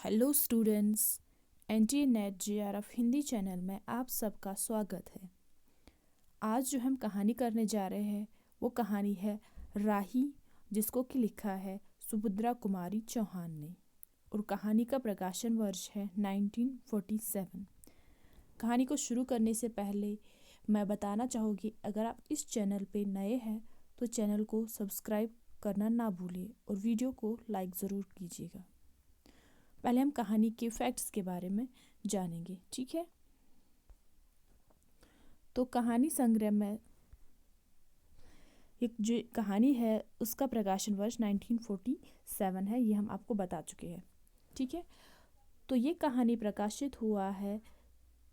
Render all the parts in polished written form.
Hello students, NTA net JRF Hindi channel में आप सबका स्वागत है। आज जो हम कहानी करने जा रहे हैं वो कहानी है राही, जिसको कि लिखा है सुभद्रा कुमारी चौहान ने, और कहानी का प्रकाशन वर्ष है 1947। कहानी को शुरू करने से पहले मैं बताना चाहूँगी, अगर आप इस चैनल पे नए हैं तो चैनल को सब्सक्राइब करना ना भूलें और वीडियो को लाइक ज़रूर कीजिएगा। पहले हम कहानी के फैक्ट्स के बारे में जानेंगे, ठीक है। तो कहानी संग्रह में एक जो कहानी है उसका प्रकाशन वर्ष 1947 है, ये हम आपको बता चुके हैं, ठीक है। तो ये कहानी प्रकाशित हुआ है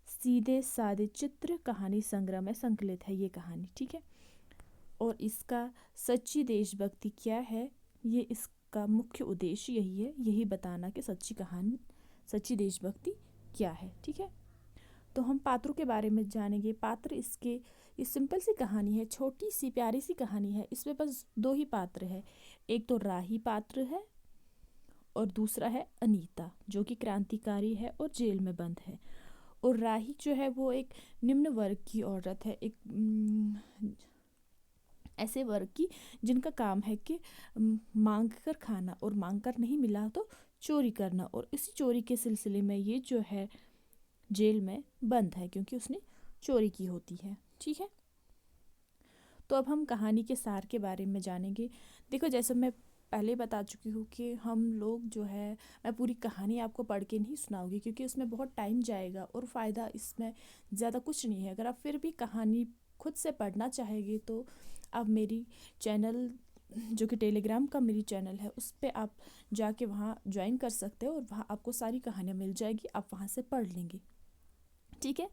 सीधे साधे चित्र कहानी संग्रह में संकलित है ये कहानी, ठीक है। और इसका सच्ची देशभक्ति क्या है, ये इसका मुख्य उद्देश्य यही है, यही बताना कि सच्ची देशभक्ति क्या है, ठीक है। तो हम पात्रों के बारे में जानेंगे। पात्र ये सिंपल सी कहानी है, छोटी सी प्यारी सी कहानी है। इसमें बस दो ही पात्र है, एक तो राही पात्र है और दूसरा है अनीता, जो कि क्रांतिकारी है और जेल में बंद है। और राही जो है वो एक निम्न वर्ग की औरत है, एक ऐसे वर्ग की जिनका काम है कि मांग कर खाना, और मांग कर नहीं मिला तो चोरी करना, और इसी चोरी के सिलसिले में ये जो है जेल में बंद है क्योंकि उसने चोरी की होती है, ठीक है। तो अब हम कहानी के सार के बारे में जानेंगे। देखो, जैसे मैं पहले बता चुकी हूँ कि हम लोग जो है, मैं पूरी कहानी आपको पढ़ के नहीं सुनाऊंगी क्योंकि उसमें बहुत टाइम जाएगा और फ़ायदा इसमें ज़्यादा कुछ नहीं है। अगर आप फिर भी कहानी खुद से पढ़ना चाहेंगे तो आप मेरी चैनल, जो कि टेलीग्राम का मेरी चैनल है, उस पर आप जाके वहाँ ज्वाइन कर सकते हो और वहाँ आपको सारी कहानियाँ मिल जाएगी, आप वहाँ से पढ़ लेंगे, ठीक है।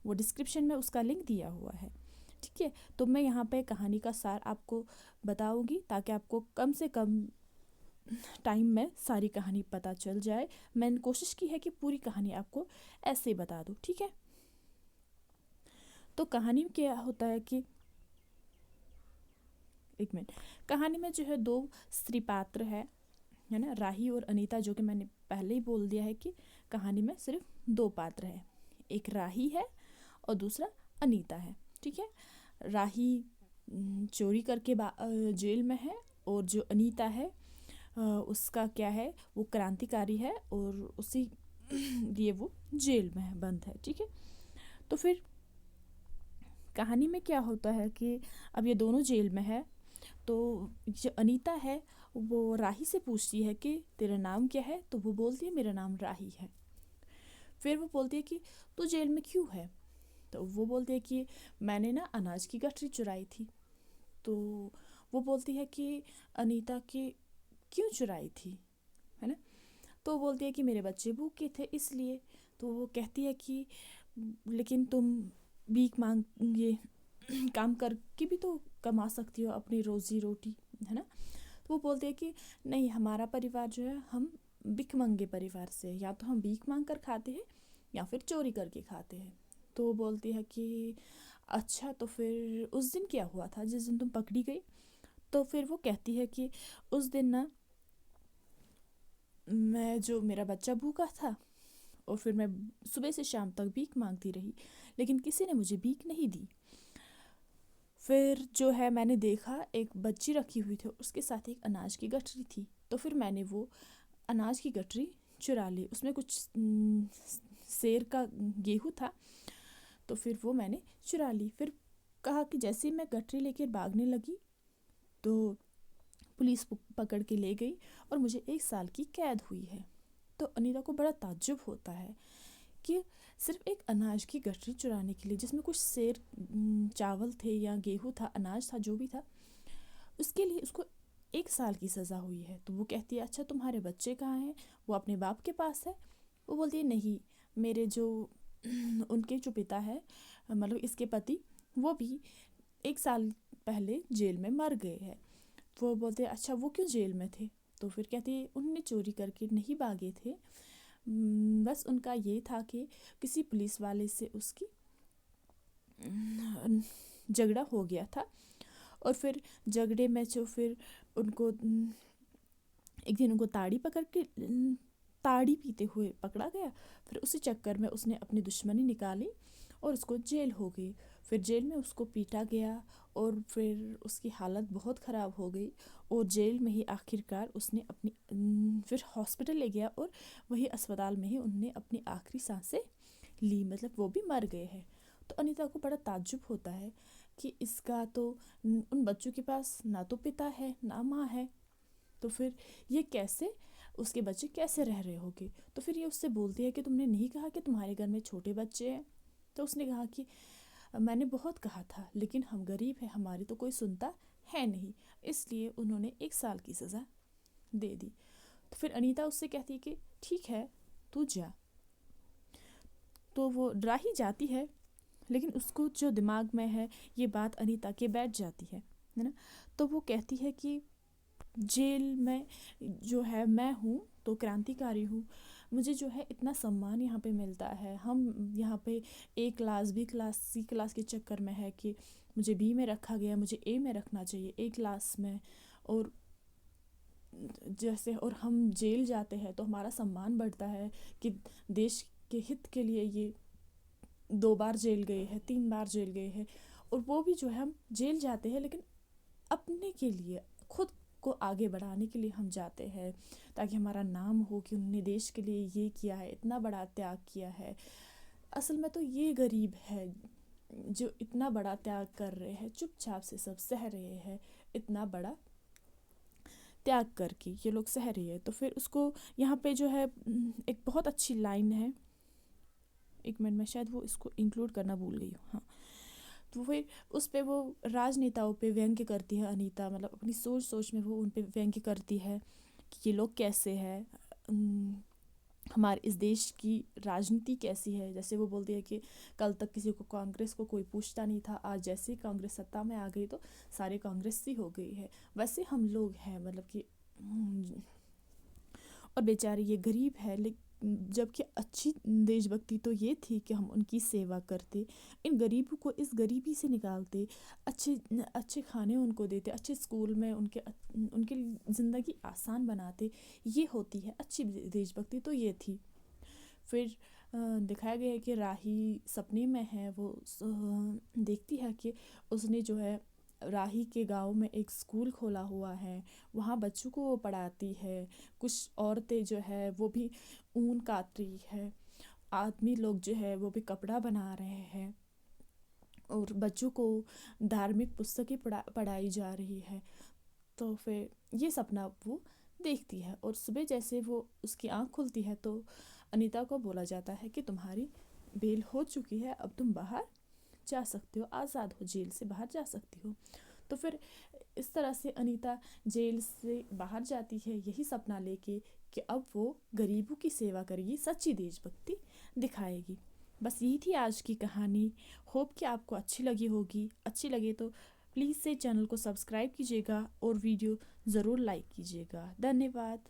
वो डिस्क्रिप्शन में उसका लिंक दिया हुआ है, ठीक है। तो मैं यहाँ पे कहानी का सार आपको बताऊंगी ताकि आपको कम से कम टाइम में सारी कहानी पता चल जाए। मैंने कोशिश की है कि पूरी कहानी आपको ऐसे ही बता दूँ, ठीक है। तो कहानी में क्या होता है कि एक मिनट, कहानी में जो है दो स्त्री पात्र है ना, राही और अनीता, जो कि मैंने पहले ही बोल दिया है कि कहानी में सिर्फ दो पात्र है, एक राही है और दूसरा अनीता है, ठीक है। राही चोरी करके जेल में है, और जो अनीता है उसका क्या है, वो क्रांतिकारी है और उसी लिए वो जेल में है, बंद है, ठीक है। तो फिर कहानी में क्या होता है कि अब ये दोनों जेल में है, तो जो अनीता है वो राही से पूछती है कि तेरा नाम क्या है, तो वो बोलती है मेरा नाम राही है। फिर वो बोलती है कि तू जेल में क्यों है, तो वो बोलती है कि मैंने ना अनाज की गठरी चुराई थी। तो वो बोलती है कि अनीता की क्यों चुराई थी, है ना। तो वो बोलती है कि मेरे बच्चे भूखे थे इसलिए। तो वो कहती है कि लेकिन तुम भीख मांग ये काम करके भी तो कमा सकती हो अपनी रोजी रोटी, है ना। तो वो बोलते हैं कि नहीं, हमारा परिवार जो है, हम भिखमंगे परिवार से, या तो हम भीख मांग कर खाते हैं या फिर चोरी करके खाते हैं। तो वो बोलती है कि अच्छा, तो फिर उस दिन क्या हुआ था जिस दिन तुम पकड़ी गई। तो फिर वो कहती है कि उस दिन ना, मेरा बच्चा भूखा था और फिर मैं सुबह से शाम तक भीख मांगती रही, लेकिन किसी ने मुझे भीख नहीं दी। फिर जो है मैंने देखा एक बच्ची रखी हुई थी, उसके साथ एक अनाज की गठरी थी, तो फिर मैंने वो अनाज की गठरी चुरा ली। उसमें कुछ सेर का गेहूँ था, तो फिर वो मैंने चुरा ली। फिर कहा कि जैसे ही मैं गठरी लेकर भागने लगी तो पुलिस पकड़ के ले गई और मुझे 1 साल की कैद हुई है। तो अनीता को बड़ा ताज्जुब होता है कि सिर्फ एक अनाज की गठरी चुराने के लिए, जिसमें कुछ सेर चावल थे या गेहूँ था, अनाज था, जो भी था, उसके लिए उसको 1 साल की सज़ा हुई है। तो वो कहती है अच्छा, तुम्हारे बच्चे कहाँ हैं, वो अपने बाप के पास है। वो बोलती है नहीं, मेरे जो उनके जो पिता है, मतलब इसके पति, वो भी 1 साल पहले जेल में मर गए हैं। वो बोलते हैं अच्छा, वो क्यों जेल में थे। तो फिर कहती है उनने चोरी करके नहीं भागे थे, बस उनका ये था कि किसी पुलिस वाले से उसकी झगड़ा हो गया था, और फिर झगड़े में जो फिर उनको एक दिन उनको ताड़ी पीते हुए पकड़ा गया। फिर उसी चक्कर में उसने अपनी दुश्मनी निकाली और उसको जेल हो गई। फिर जेल में उसको पीटा गया और फिर उसकी हालत बहुत ख़राब हो गई और जेल में ही आखिरकार उसने अपनी फिर हॉस्पिटल ले गया और वही अस्पताल में ही उनने अपनी आखिरी सांसें ली, मतलब वो भी मर गए हैं। तो अनीता को बड़ा ताज्जुब होता है कि इसका तो उन बच्चों के पास ना तो पिता है ना माँ है, तो फिर ये कैसे, उसके बच्चे कैसे रह रहे होंगे। तो फिर ये उससे बोलती है कि तुमने नहीं कहा कि तुम्हारे घर में छोटे बच्चे हैं। तो उसने कहा कि मैंने बहुत कहा था लेकिन हम गरीब हैं, हमारी तो कोई सुनता है नहीं, इसलिए उन्होंने 1 साल की सज़ा दे दी। तो फिर अनीता उससे कहती है कि ठीक है तू जा। तो वो डरा ही जाती है, लेकिन उसको जो दिमाग में है ये बात अनीता के बैठ जाती है ना। तो वो कहती है कि जेल में जो है मैं हूँ तो क्रांतिकारी हूँ, मुझे जो है इतना सम्मान यहाँ पे मिलता है। हम यहाँ पे A class B class C class के चक्कर में है कि मुझे बी में रखा गया, मुझे ए में रखना चाहिए, ए क्लास में। और जैसे और हम जेल जाते हैं तो हमारा सम्मान बढ़ता है कि देश के हित के लिए ये 2 बार जेल गए हैं, 3 बार जेल गए हैं। और वो भी जो है हम जेल जाते हैं लेकिन अपने के लिए, खुद को आगे बढ़ाने के लिए हम जाते हैं, ताकि हमारा नाम हो कि उन्होंने देश के लिए ये किया है, इतना बड़ा त्याग किया है। असल में तो ये गरीब है जो इतना बड़ा त्याग कर रहे हैं, चुपचाप से सब सह रहे हैं, इतना बड़ा त्याग करके ये लोग सह रहे हैं। तो फिर उसको यहाँ पे जो है एक बहुत अच्छी लाइन है, 1 मिनट में शायद वो इसको इंक्लूड करना भूल गई हूँ, हाँ। तो फिर उस पे वो राजनेताओं पे व्यंग्य करती है अनीता, मतलब अपनी सोच सोच में वो उन पे व्यंग्य करती है कि ये लोग कैसे हैं, हमारे इस देश की राजनीति कैसी है। जैसे वो बोलती है कि कल तक किसी को कांग्रेस को कोई पूछता नहीं था, आज जैसे ही कांग्रेस सत्ता में आ गई तो सारे कांग्रेसी हो गई है, वैसे हम लोग हैं, मतलब कि और बेचारे ये गरीब है। लेकिन जबकि अच्छी देशभक्ति तो ये थी कि हम उनकी सेवा करते, इन गरीबों को इस गरीबी से निकालते, अच्छे अच्छे खाने उनको देते, अच्छे स्कूल में उनकी ज़िंदगी आसान बनाते, ये होती है अच्छी देशभक्ति, तो ये थी। फिर दिखाया गया है कि राही सपने में है, वो देखती है कि उसने जो है राही के गांव में एक स्कूल खोला हुआ है, वहाँ बच्चों को वो पढ़ाती है। कुछ औरतें जो है वो भी ऊन काट रही है, आदमी लोग जो है वो भी कपड़ा बना रहे हैं और बच्चों को धार्मिक पुस्तकें पढ़ाई जा रही है। तो फिर ये सपना वो देखती है और सुबह जैसे वो उसकी आँख खुलती है तो अनीता को बोला जाता है कि तुम्हारी बेल हो चुकी है, अब तुम बाहर जा सकते हो, आज़ाद हो, जेल से बाहर जा सकती हो। तो फिर इस तरह से अनीता जेल से बाहर जाती है यही सपना लेके कि अब वो गरीबों की सेवा करेगी, सच्ची देशभक्ति दिखाएगी। बस यही थी आज की कहानी। होप कि आपको अच्छी लगी होगी। अच्छी लगे तो प्लीज़ से चैनल को सब्सक्राइब कीजिएगा और वीडियो ज़रूर लाइक कीजिएगा। धन्यवाद।